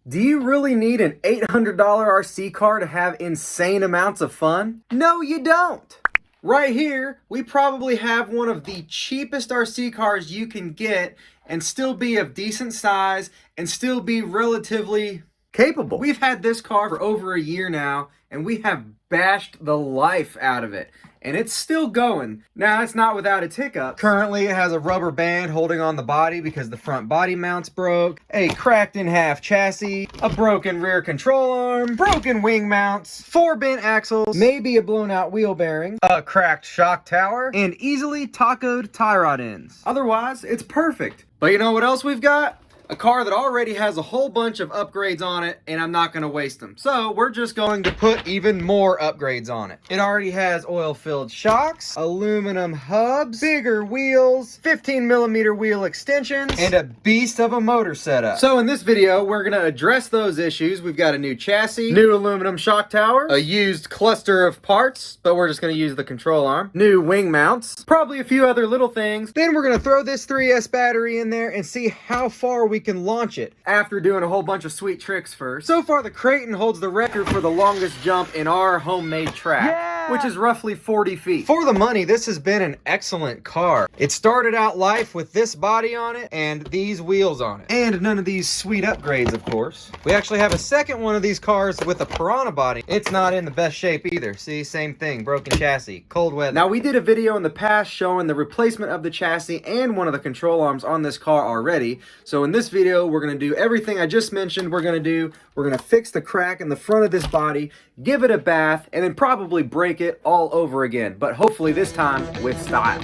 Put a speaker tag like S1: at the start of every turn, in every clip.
S1: Do you really need an $800 RC car to have insane amounts of fun? No, you don't. Right here, we probably have one of the cheapest RC cars you can get and still be of decent size and still be relatively capable. We've had this car for over a year now, and we have bashed the life out of it. And it's still going. Now, it's not without its hiccups. Currently, it has a rubber band holding on the body because the front body mounts broke, a cracked in half chassis, a broken rear control arm, broken wing mounts, 4 bent axles, maybe a blown out wheel bearing, a cracked shock tower, and easily tacoed tie rod ends. Otherwise, it's perfect. But you know what else we've got? A car that already has a whole bunch of upgrades on it, and I'm not going to waste them. So we're just going to put even more upgrades on it. It already has oil-filled shocks, aluminum hubs, bigger wheels, 15mm wheel extensions, and a beast of a motor setup. So in this video, we're going to address those issues. We've got a new chassis, new aluminum shock tower, a used cluster of parts, but we're just going to use the control arm, new wing mounts, probably a few other little things. Then we're going to throw this 3S battery in there and see how far we can launch it after doing a whole bunch of sweet tricks first. So far, the Creighton holds the record for the longest jump in our homemade track, which is roughly 40 feet. For the money, this has been an excellent car. It started out life with this body on it and these wheels on it. And none of these sweet upgrades, of course. We actually have a second one of these cars with a Piranha body. It's not in the best shape either. See, same thing, broken chassis, cold weather. Now, we did a video in the past showing the replacement of the chassis and one of the control arms on this car already. So in this video, we're going to do everything I just mentioned we're going to fix the crack in the front of this body, give it a bath, and then probably break it all over again. But hopefully this time with style.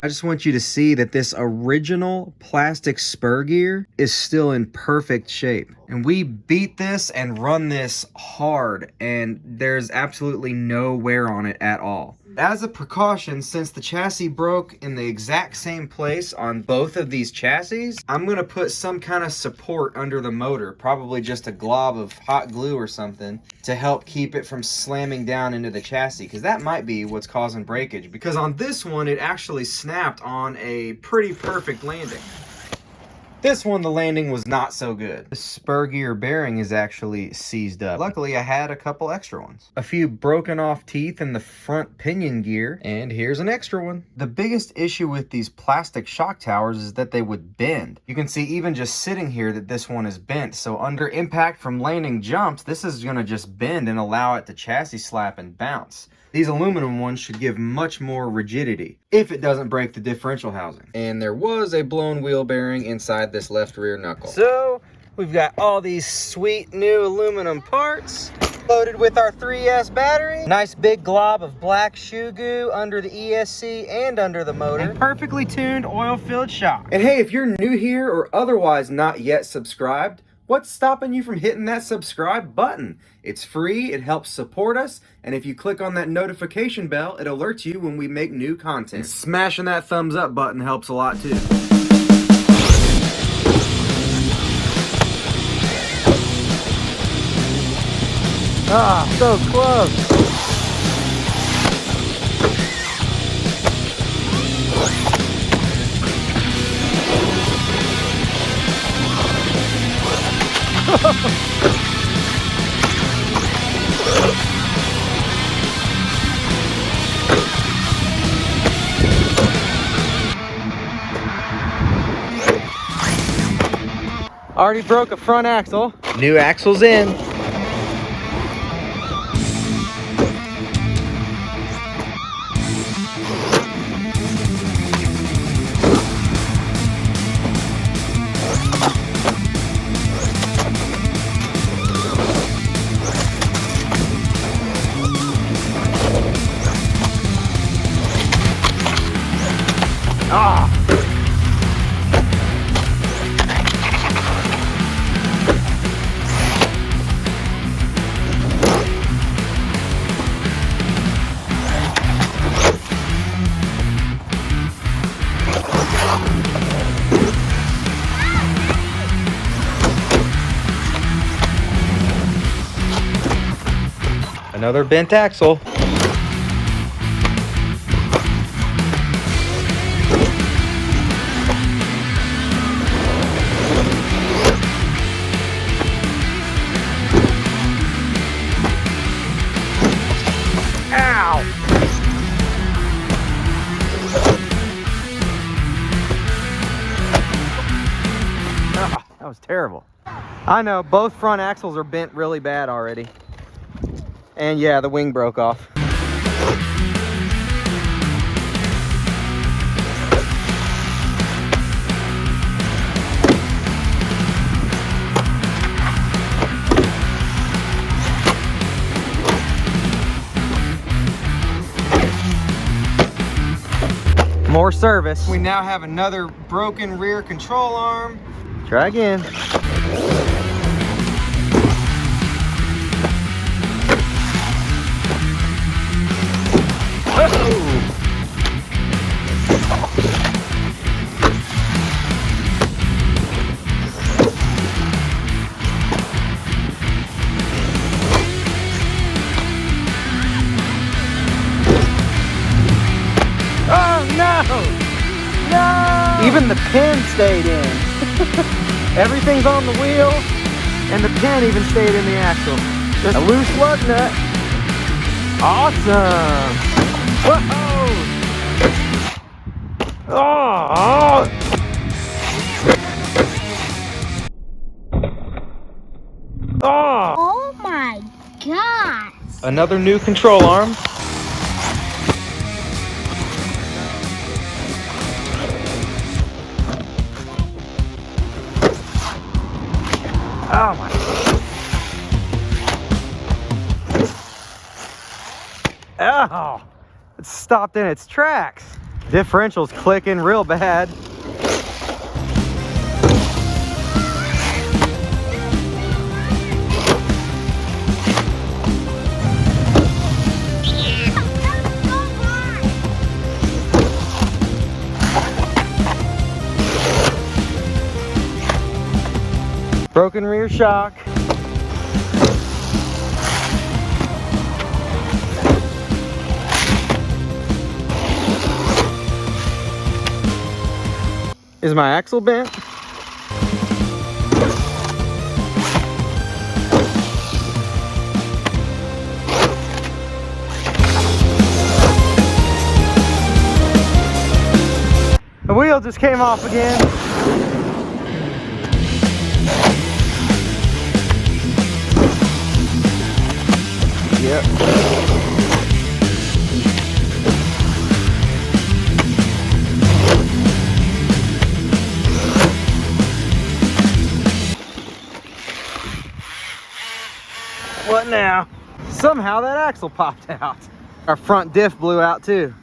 S1: I just want you to see that this original plastic spur gear is still in perfect shape. And we beat this and run this hard, and there's absolutely no wear on it at all. As a precaution, since the chassis broke in the exact same place on both of these chassis, I'm gonna put some kind of support under the motor, probably just a glob of hot glue or something, to help keep it from slamming down into the chassis, because that might be what's causing breakage. Because on this one, it actually snapped on a pretty perfect landing. This one, the landing was not so good. The spur gear bearing is actually seized up. Luckily, I had a couple extra ones. A few broken off teeth in the front pinion gear, and here's an extra one. The biggest issue with these plastic shock towers is that they would bend. You can see even just sitting here that this one is bent, so under impact from landing jumps, this is gonna just bend and allow it to chassis slap and bounce. These aluminum ones should give much more rigidity if it doesn't break the differential housing. And there was a blown wheel bearing inside this left rear knuckle. So we've got all these sweet new aluminum parts loaded with our 3S battery. Nice big glob of black shoe goo under the ESC and under the motor. And perfectly tuned oil-filled shock. And hey, if you're new here or otherwise not yet subscribed, what's stopping you from hitting that subscribe button? It's free, it helps support us, and if you click on that notification bell, it alerts you when we make new content. And smashing that thumbs up button helps a lot too. Ah, so close. Already broke a front axle. New axle's in. Ah! Another bent axle. Ow! Oh, that was terrible. I know, both front axles are bent really bad already. And yeah, the wing broke off. More service. We now have another broken rear control arm. Try again. No! Even the pin stayed in. Everything's on the wheel, and the pin even stayed in the axle. Just a loose lug nut. Awesome! Whoa! Oh! Oh!
S2: Oh my gosh!
S1: Another new control arm. Oh my. Oh, it stopped in its tracks. Differential's clicking real bad. Broken rear shock. Is my axle bent? The wheel just came off again. Yep. What now? Somehow that axle popped out. Our front diff blew out too.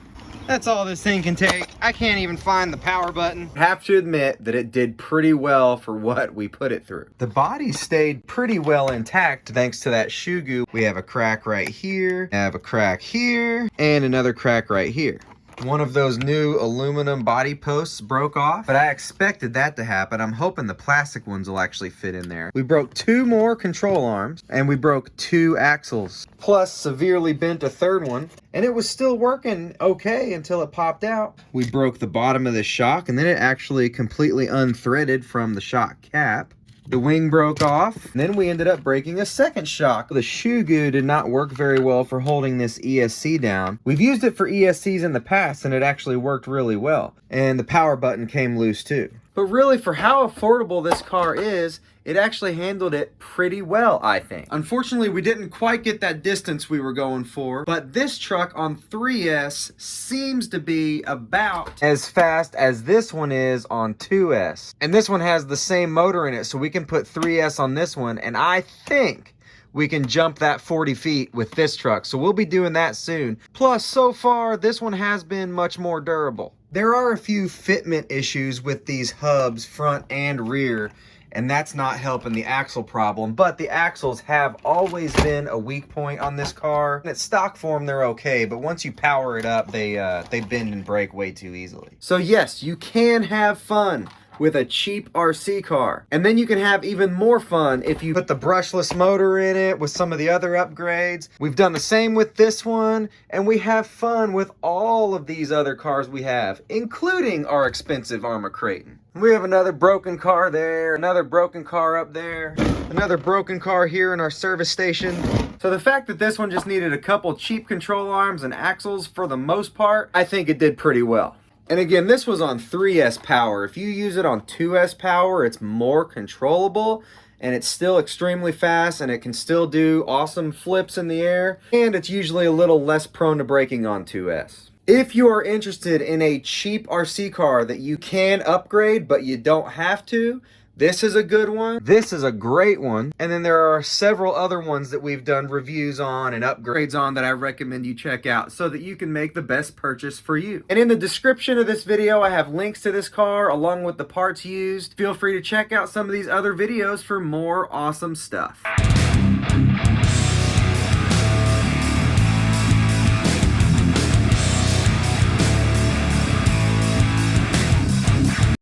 S1: That's all this thing can take. I can't even find the power button. I have to admit that it did pretty well for what we put it through. The body stayed pretty well intact thanks to that shoe goo. We have a crack right here, have a crack here, and another crack right here. One of those new aluminum body posts broke off, but I expected that to happen. I'm hoping the plastic ones will actually fit in there. We broke 2 more control arms, and we broke 2 axles, plus severely bent a third one, and it was still working okay until it popped out. We broke the bottom of the shock, and then it actually completely unthreaded from the shock cap. The wing broke off, and then we ended up breaking a second shock. The shoe goo did not work very well for holding this ESC down. We've used it for ESCs in the past, and it actually worked really well. And the power button came loose too. But really, for how affordable this car is, it actually handled it pretty well, I think. Unfortunately, we didn't quite get that distance we were going for, but this truck on 3S seems to be about as fast as this one is on 2S. And this one has the same motor in it, so we can put 3S on this one, and I think we can jump that 40 feet with this truck. So we'll be doing that soon. Plus, so far, this one has been much more durable. There are a few fitment issues with these hubs, front and rear, and that's not helping the axle problem, but the axles have always been a weak point on this car. In its stock form, they're okay, but once you power it up, they bend and break way too easily. So yes, you can have fun with a cheap RC car. And then you can have even more fun if you put the brushless motor in it with some of the other upgrades. We've done the same with this one, and we have fun with all of these other cars we have, including our expensive Arma Creighton. We have another broken car there, another broken car up there. Another broken car here in our service station. So the fact that this one just needed a couple cheap control arms and axles for the most part, I think it did pretty well. And again, this was on 3S power. If you use it on 2S power, it's more controllable and it's still extremely fast and it can still do awesome flips in the air. And it's usually a little less prone to braking on 2S. If you are interested in a cheap RC car that you can upgrade, but you don't have to, this is a good one. This is a great one. And then there are several other ones that we've done reviews on and upgrades on that I recommend you check out so that you can make the best purchase for you. And in the description of this video, I have links to this car along with the parts used. Feel free to check out some of these other videos for more awesome stuff.